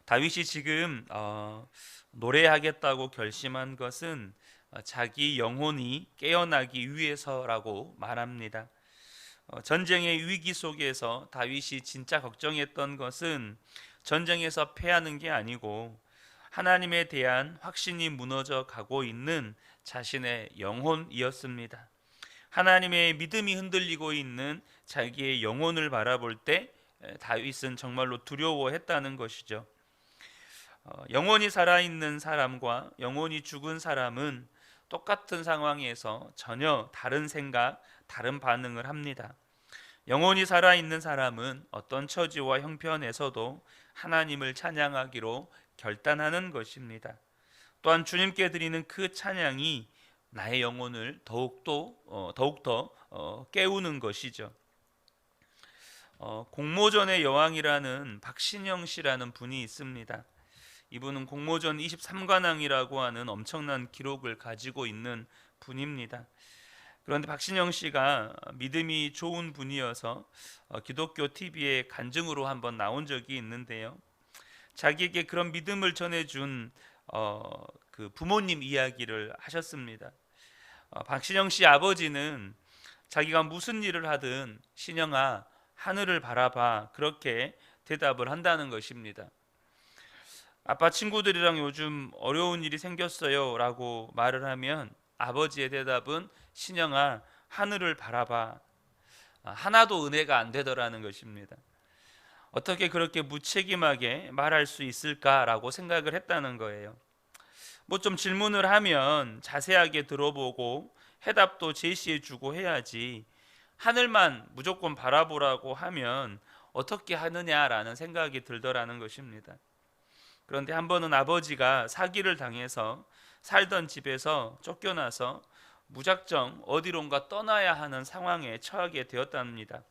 다윗이 지금 노래하겠다고 결심한 것은 자기 영혼이 깨어나기 위해서라고 말합니다. 전쟁의 위기 속에서 다윗이 진짜 걱정했던 것은 전쟁에서 패하는 게 아니고 하나님에 대한 확신이 무너져 가고 있는 자신의 영혼이었습니다. 하나님의 믿음이 흔들리고 있는 자기의 영혼을 바라볼 때 다윗은 정말로 두려워했다는 것이죠. 영혼이 살아있는 사람과 영혼이 죽은 사람은 똑같은 상황에서 전혀 다른 생각, 다른 반응을 합니다. 영혼이 살아있는 사람은 어떤 처지와 형편에서도 하나님을 찬양하기로 결단하는 것입니다. 또한 주님께 드리는 그 찬양이 나의 영혼을 더욱더 깨우는 것이죠. 공모전의 여왕이라는 박신영 씨라는 분이 있습니다. 이분은 공모전 23관왕이라고 하는 엄청난 기록을 가지고 있는 분입니다. 그런데 박신영 씨가 믿음이 좋은 분이어서 기독교 TV에 간증으로 한번 나온 적이 있는데요. 자기에게 그런 믿음을 전해준 그 부모님 이야기를 하셨습니다. 박신영 씨 아버지는 자기가 무슨 일을 하든 신영아 하늘을 바라봐 그렇게 대답을 한다는 것입니다. 아빠 친구들이랑 요즘 어려운 일이 생겼어요 라고 말을 하면 아버지의 대답은 신영아 하늘을 바라봐. 하나도 은혜가 안 되더라는 것입니다. 어떻게 그렇게 무책임하게 말할 수 있을까라고 생각을 했다는 거예요. 뭐 좀 질문을 하면 자세하게 들어보고 해답도 제시해 주고 해야지 하늘만 무조건 바라보라고 하면 어떻게 하느냐라는 생각이 들더라는 것입니다. 그런데 한 번은 아버지가 사기를 당해서 살던 집에서 쫓겨나서 무작정 어디론가 떠나야 하는 상황에 처하게 되었답니다.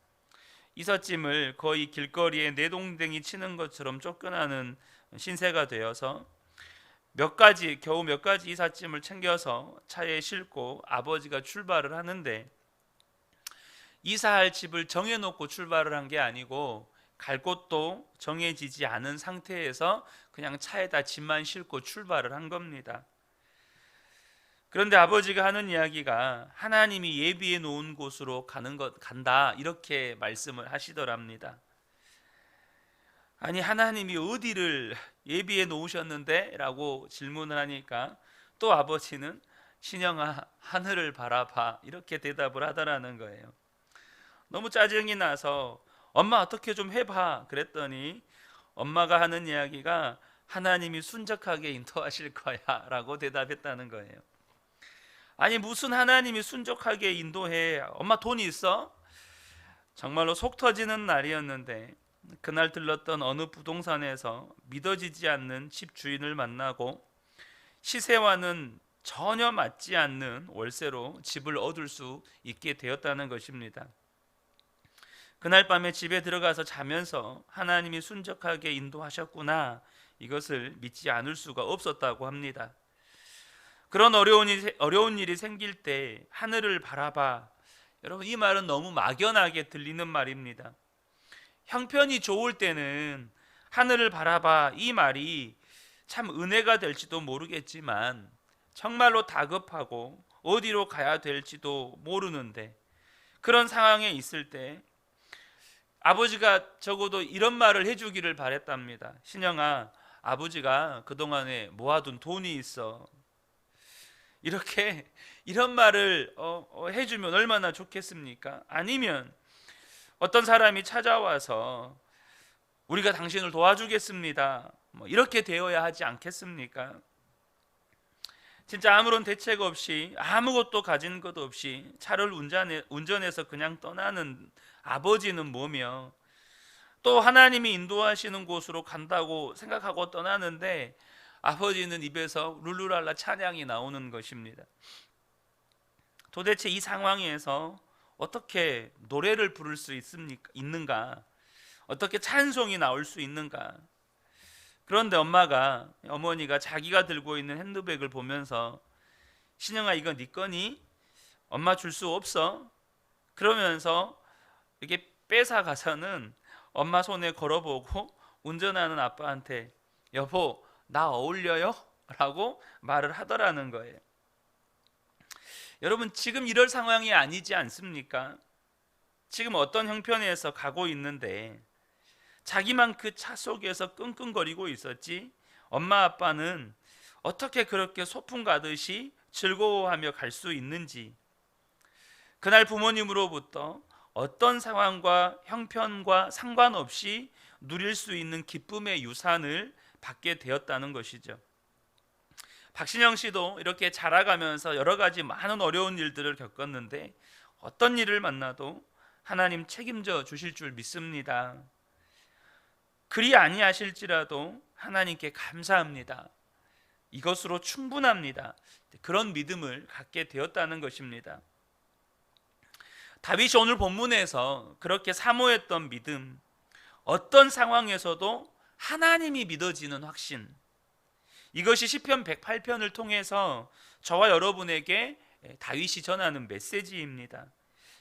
이삿짐을 거의 길거리에 내동댕이 치는 것처럼 쫓겨나는 신세가 되어서 겨우 몇 가지 이삿짐을 챙겨서 차에 싣고 아버지가 출발을 하는데 이사할 집을 정해놓고 출발을 한 게 아니고 갈 곳도 정해지지 않은 상태에서 그냥 차에다 짐만 싣고 출발을 한 겁니다. 그런데 아버지가 하는 이야기가 하나님이 예비해 놓은 곳으로 간다 이렇게 말씀을 하시더랍니다. 아니 하나님이 어디를 예비해 놓으셨는데? 라고 질문을 하니까 또 아버지는 신영아 하늘을 바라봐 이렇게 대답을 하더라는 거예요. 너무 짜증이 나서 엄마 어떻게 좀 해봐 그랬더니 엄마가 하는 이야기가 하나님이 순적하게 인도하실 거야 라고 대답했다는 거예요. 아니 무슨 하나님이 순적하게 인도해? 엄마 돈이 있어? 정말로 속 터지는 날이었는데 그날 들렀던 어느 부동산에서 믿어지지 않는 집 주인을 만나고 시세와는 전혀 맞지 않는 월세로 집을 얻을 수 있게 되었다는 것입니다. 그날 밤에 집에 들어가서 자면서 하나님이 순적하게 인도하셨구나 이것을 믿지 않을 수가 없었다고 합니다. 그런 어려운 일이 생길 때 하늘을 바라봐. 여러분 이 말은 너무 막연하게 들리는 말입니다. 형편이 좋을 때는 하늘을 바라봐 이 말이 참 은혜가 될지도 모르겠지만 정말로 다급하고 어디로 가야 될지도 모르는데 그런 상황에 있을 때 아버지가 적어도 이런 말을 해주기를 바랬답니다. 신영아 아버지가 그동안에 모아둔 돈이 있어. 이렇게 이런 말을 해주면 얼마나 좋겠습니까? 아니면 어떤 사람이 찾아와서 우리가 당신을 도와주겠습니다. 뭐 이렇게 되어야 하지 않겠습니까? 진짜 아무런 대책 없이 아무것도 가진 것 없이 차를 운전해서 그냥 떠나는 아버지는 뭐며 또 하나님이 인도하시는 곳으로 간다고 생각하고 떠나는데 아버지는 입에서 룰루랄라 찬양이 나오는 것입니다. 도대체 이 상황에서 어떻게 노래를 부를 수 있는가? 어떻게 찬송이 나올 수 있는가? 그런데 어머니가 자기가 들고 있는 핸드백을 보면서 신영아 이거 네 거니? 엄마 줄 수 없어? 그러면서 이렇게 뺏어 가서는 엄마 손에 걸어보고 운전하는 아빠한테 여보, 나 어울려요? 라고 말을 하더라는 거예요. 여러분, 지금 이럴 상황이 아니지 않습니까? 지금 어떤 형편에서 가고 있는데 자기만 그 차 속에서 끙끙거리고 있었지, 엄마 아빠는 어떻게 그렇게 소풍 가듯이 즐거워하며 갈 수 있는지, 그날 부모님으로부터 어떤 상황과 형편과 상관없이 누릴 수 있는 기쁨의 유산을 받게 되었다는 것이죠. 박신영 씨도 이렇게 자라가면서 여러 가지 많은 어려운 일들을 겪었는데 어떤 일을 만나도 하나님 책임져 주실 줄 믿습니다. 그리 아니하실지라도 하나님께 감사합니다. 이것으로 충분합니다. 그런 믿음을 갖게 되었다는 것입니다. 다윗이 오늘 본문에서 그렇게 사모했던 믿음, 어떤 상황에서도 하나님이 믿어지는 확신, 이것이 시편 108편을 통해서 저와 여러분에게 다윗이 전하는 메시지입니다.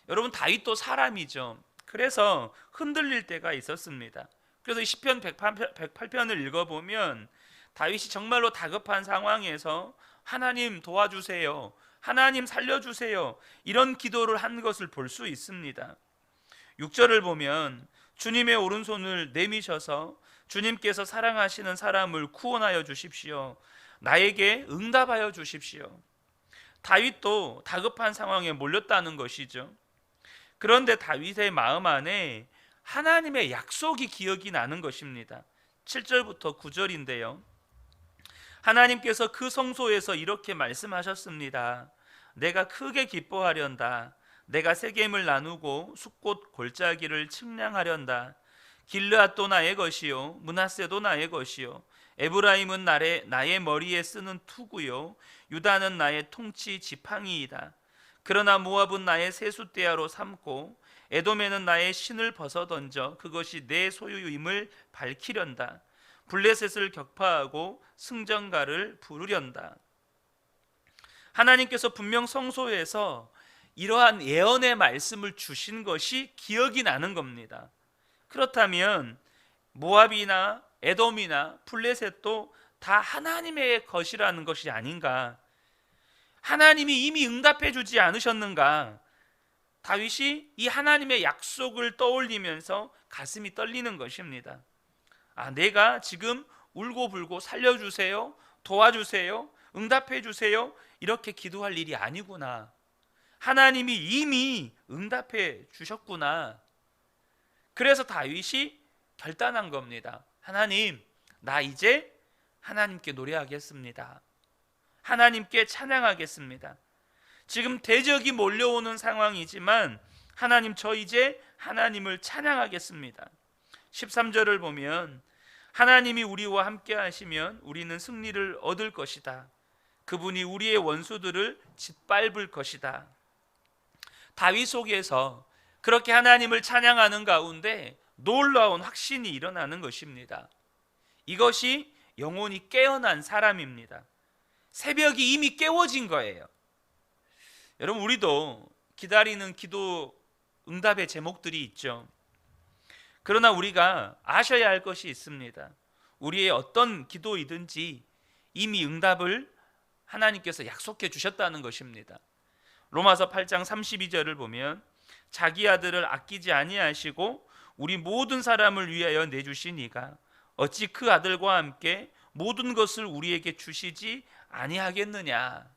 여러분, 다윗도 사람이죠. 그래서 흔들릴 때가 있었습니다. 그래서 시편 108편을 읽어보면 다윗이 정말로 다급한 상황에서 하나님 도와주세요, 하나님 살려주세요, 이런 기도를 한 것을 볼 수 있습니다. 6절을 보면 주님의 오른손을 내미셔서 주님께서 사랑하시는 사람을 구원하여 주십시오, 나에게 응답하여 주십시오. 다윗도 다급한 상황에 몰렸다는 것이죠. 그런데 다윗의 마음 안에 하나님의 약속이 기억이 나는 것입니다. 7절부터 9절인데요. 하나님께서 그 성소에서 이렇게 말씀하셨습니다. 내가 크게 기뻐하련다. 내가 세겜을 나누고 숫곳 골짜기를 측량하련다. 길르앗도 나의 것이요 므낫세도 나의 것이요 에브라임은 나의 머리에 쓰는 투구요 유다는 나의 통치 지팡이이다. 그러나 모압은 나의 세숫대야로 삼고 에돔에는 나의 신을 벗어던져 그것이 내 소유임을 밝히련다. 블레셋을 격파하고 승전가를 부르련다. 하나님께서 분명 성소에서 이러한 예언의 말씀을 주신 것이 기억이 나는 겁니다. 그렇다면 모압이나 에돔이나 블레셋도 다 하나님의 것이라는 것이 아닌가? 하나님이 이미 응답해 주지 않으셨는가? 다윗이 이 하나님의 약속을 떠올리면서 가슴이 떨리는 것입니다. 내가 지금 울고불고 살려주세요, 도와주세요, 응답해 주세요, 이렇게 기도할 일이 아니구나. 하나님이 이미 응답해 주셨구나. 그래서 다윗이 결단한 겁니다. 하나님, 나 이제 하나님께 노래하겠습니다. 하나님께 찬양하겠습니다. 지금 대적이 몰려오는 상황이지만 하나님, 저 이제 하나님을 찬양하겠습니다. 13절을 보면 하나님이 우리와 함께 하시면 우리는 승리를 얻을 것이다. 그분이 우리의 원수들을 짓밟을 것이다. 다윗 속에서 그렇게 하나님을 찬양하는 가운데 놀라운 확신이 일어나는 것입니다. 이것이 영혼이 깨어난 사람입니다. 새벽이 이미 깨워진 거예요. 여러분, 우리도 기다리는 기도 응답의 제목들이 있죠. 그러나 우리가 아셔야 할 것이 있습니다. 우리의 어떤 기도이든지 이미 응답을 하나님께서 약속해 주셨다는 것입니다. 로마서 8장 32절을 보면 자기 아들을 아끼지 아니하시고 우리 모든 사람을 위하여 내주시니가 어찌 그 아들과 함께 모든 것을 우리에게 주시지 아니하겠느냐.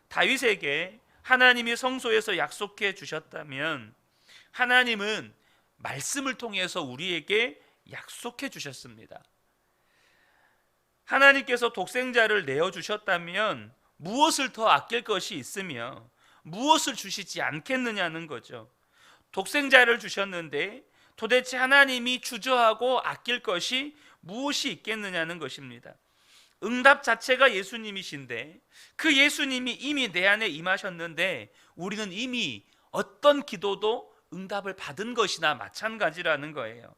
다윗에게 하나님이 성소에서 약속해 주셨다면 하나님은 말씀을 통해서 우리에게 약속해 주셨습니다. 하나님께서 독생자를 내어주셨다면 무엇을 더 아낄 것이 있으며 무엇을 주시지 않겠느냐는 거죠. 독생자를 주셨는데 도대체 하나님이 주저하고 아낄 것이 무엇이 있겠느냐는 것입니다. 응답 자체가 예수님이신데 그 예수님이 이미 내 안에 임하셨는데 우리는 이미 어떤 기도도 응답을 받은 것이나 마찬가지라는 거예요.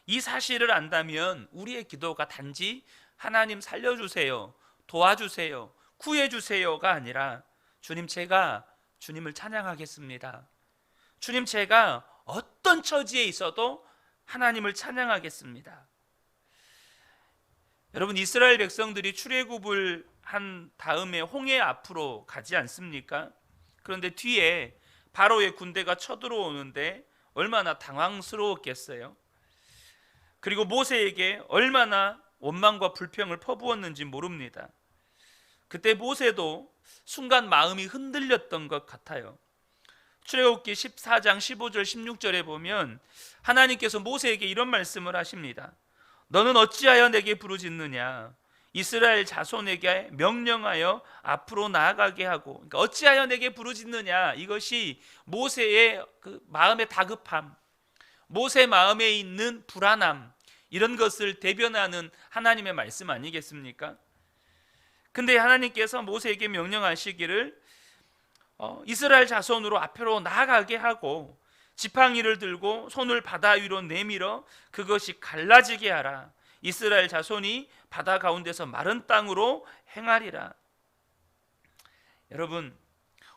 이 사실을 안다면 우리의 기도가 단지 하나님 살려주세요, 도와주세요, 구해주세요가 아니라 주님, 제가 주님을 찬양하겠습니다. 주님, 제가 어떤 처지에 있어도 하나님을 찬양하겠습니다. 여러분, 이스라엘 백성들이 출애굽을 한 다음에 홍해 앞으로 가지 않습니까? 그런데 뒤에 바로의 군대가 쳐들어오는데 얼마나 당황스러웠겠어요. 그리고 모세에게 얼마나 원망과 불평을 퍼부었는지 모릅니다. 그때 모세도 순간 마음이 흔들렸던 것 같아요. 출애굽기 14장 15절 16절에 보면 하나님께서 모세에게 이런 말씀을 하십니다. 너는 어찌하여 내게 부르짖느냐? 이스라엘 자손에게 명령하여 앞으로 나아가게 하고. 그러니까 어찌하여 내게 부르짖느냐? 이것이 모세의 그 마음의 다급함, 모세 마음에 있는 불안함, 이런 것을 대변하는 하나님의 말씀 아니겠습니까? 근데 하나님께서 모세에게 명령하시기를 이스라엘 자손으로 앞으로 나아가게 하고 지팡이를 들고 손을 바다 위로 내밀어 그것이 갈라지게 하라. 이스라엘 자손이 바다 가운데서 마른 땅으로 행하리라. 여러분,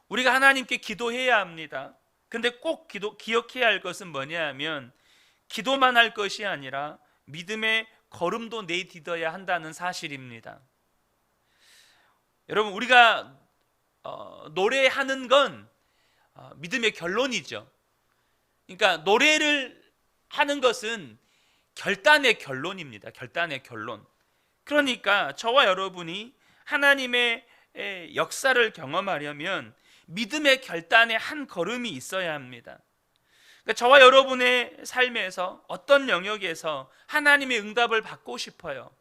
우리가 하나님께 기도해야 합니다. 근데 꼭 기억해야 할 것은 뭐냐 하면 기도만 할 것이 아니라 믿음의 걸음도 내딛어야 한다는 사실입니다. 여러분, 우리가 노래하는 건 믿음의 결론이죠. 그러니까 노래를 하는 것은 결단의 결론입니다. 결단의 결론. 그러니까 저와 여러분이 하나님의 역사를 경험하려면 믿음의 결단의 한 걸음이 있어야 합니다. 그러니까 저와 여러분의 삶에서 어떤 영역에서 하나님의 응답을 받고 싶어요.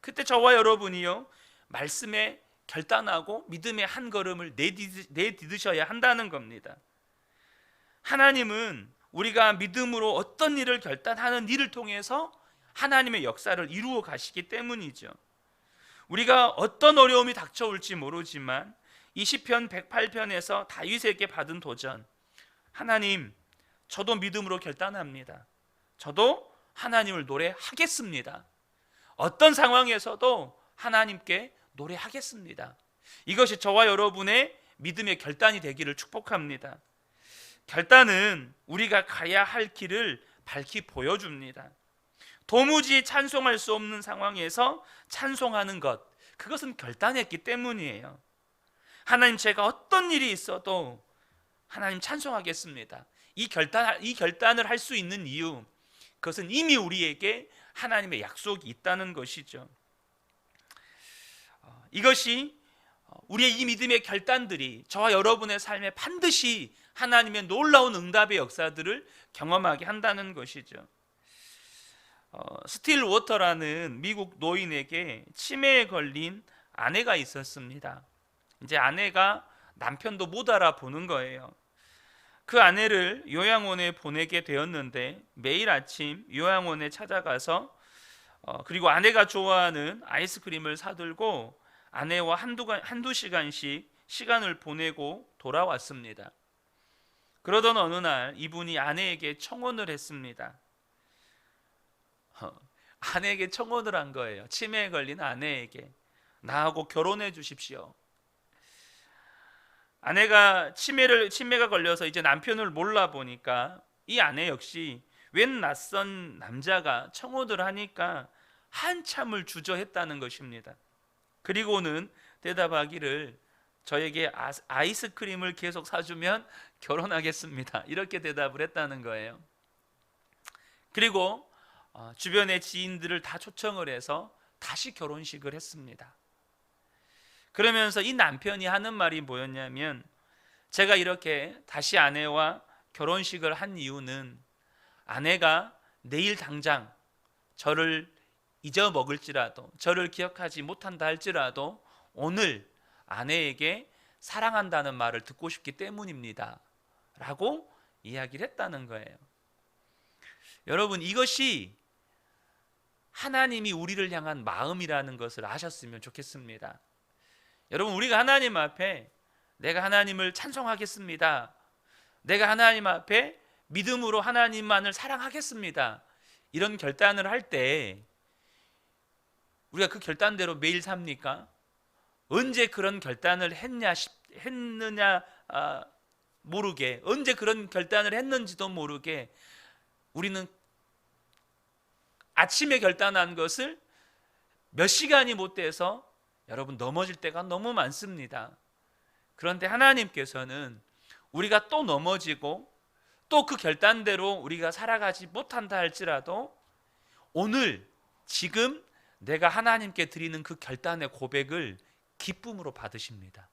그때 저와 여러분이요, 말씀에 결단하고 믿음의 한 걸음을 내딛으셔야 한다는 겁니다. 하나님은 우리가 믿음으로 어떤 일을 결단하는 일을 통해서 하나님의 역사를 이루어 가시기 때문이죠. 우리가 어떤 어려움이 닥쳐올지 모르지만 이 시편 108편에서 다윗에게 받은 도전, 하나님, 저도 믿음으로 결단합니다. 저도 하나님을 노래하겠습니다. 어떤 상황에서도 하나님께 노래하겠습니다. 이것이 저와 여러분의 믿음의 결단이 되기를 축복합니다. 결단은 우리가 가야 할 길을 밝히 보여줍니다. 도무지 찬송할 수 없는 상황에서 찬송하는 것, 그것은 결단했기 때문이에요. 하나님, 제가 어떤 일이 있어도 하나님 찬송하겠습니다. 이 결단을 할 수 있는 이유, 그것은 이미 우리에게 하나님의 약속이 있다는 것이죠. 이것이 우리의 이 믿음의 결단들이 저와 여러분의 삶에 반드시 하나님의 놀라운 응답의 역사들을 경험하게 한다는 것이죠. 스틸 워터라는 미국 노인에게 치매에 걸린 아내가 있었습니다. 이제 아내가 남편도 못 알아보는 거예요. 그 아내를 요양원에 보내게 되었는데 매일 아침 요양원에 찾아가서 그리고 아내가 좋아하는 아이스크림을 사들고 아내와 한두 시간씩 시간을 보내고 돌아왔습니다. 그러던 어느 날 이분이 아내에게 청혼을 했습니다. 아내에게 청혼을 한 거예요. 치매에 걸린 아내에게. 나하고 결혼해 주십시오. 아내가 치매가 걸려서 이제 남편을 몰라 보니까 이 아내 역시 웬 낯선 남자가 청혼을 하니까 한참을 주저했다는 것입니다. 그리고는 대답하기를 저에게 아이스크림을 계속 사주면 결혼하겠습니다. 이렇게 대답을 했다는 거예요. 그리고 주변의 지인들을 다 초청을 해서 다시 결혼식을 했습니다. 그러면서 이 남편이 하는 말이 뭐였냐면, 제가 이렇게 다시 아내와 결혼식을 한 이유는 아내가 내일 당장 저를 잊어먹을지라도, 저를 기억하지 못한다 할지라도 오늘 아내에게 사랑한다는 말을 듣고 싶기 때문입니다 라고 이야기를 했다는 거예요. 여러분, 이것이 하나님이 우리를 향한 마음이라는 것을 아셨으면 좋겠습니다. 여러분, 우리가 하나님 앞에 내가 하나님을 찬송하겠습니다, 내가 하나님 앞에 믿음으로 하나님만을 사랑하겠습니다, 이런 결단을 할 때 우리가 그 결단대로 매일 삽니까? 언제 그런 결단을 했느냐 모르게, 언제 그런 결단을 했는지도 모르게 우리는 아침에 결단한 것을 몇 시간이 못 돼서 여러분 넘어질 때가 너무 많습니다. 그런데 하나님께서는 우리가 또 넘어지고 또 그 결단대로 우리가 살아가지 못한다 할지라도 오늘 지금 내가 하나님께 드리는 그 결단의 고백을 기쁨으로 받으십니다.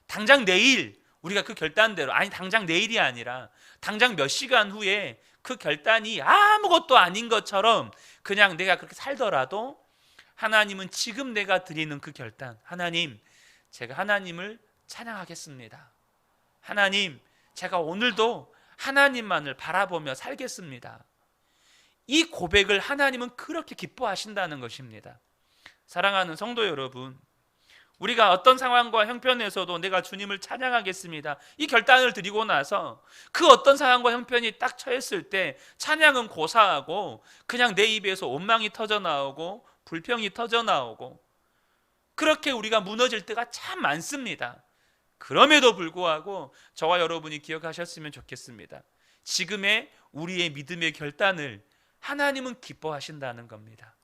당장 내일 우리가 그 결단대로, 아니 당장 내일이 아니라 당장 몇 시간 후에 그 결단이 아무것도 아닌 것처럼 그냥 내가 그렇게 살더라도 하나님은 지금 내가 드리는 그 결단, 하나님 제가 하나님을 찬양하겠습니다. 하나님 제가 오늘도 하나님만을 바라보며 살겠습니다. 이 고백을 하나님은 그렇게 기뻐하신다는 것입니다. 사랑하는 성도 여러분, 우리가 어떤 상황과 형편에서도 내가 주님을 찬양하겠습니다, 이 결단을 드리고 나서 그 어떤 상황과 형편이 딱 처했을 때 찬양은 고사하고 그냥 내 입에서 원망이 터져 나오고 불평이 터져 나오고 그렇게 우리가 무너질 때가 참 많습니다. 그럼에도 불구하고 저와 여러분이 기억하셨으면 좋겠습니다. 지금의 우리의 믿음의 결단을 하나님은 기뻐하신다는 겁니다.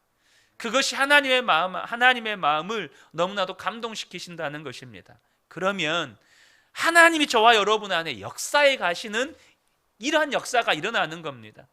그것이 하나님의 마음을 너무나도 감동시키신다는 것입니다. 그러면 하나님이 저와 여러분 안에 역사에 가시는 이러한 역사가 일어나는 겁니다.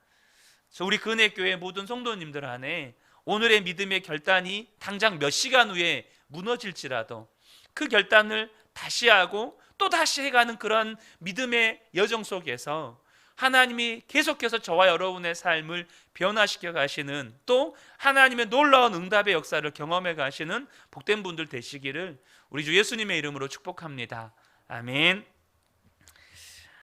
우리 근혜교회 모든 성도님들 안에 오늘의 믿음의 결단이 당장 몇 시간 후에 무너질지라도 그 결단을 다시 하고 또 다시 해가는 그런 믿음의 여정 속에서 하나님이 계속해서 저와 여러분의 삶을 변화시켜 가시는, 또 하나님의 놀라운 응답의 역사를 경험해 가시는 복된 분들 되시기를 우리 주 예수님의 이름으로 축복합니다. 아멘.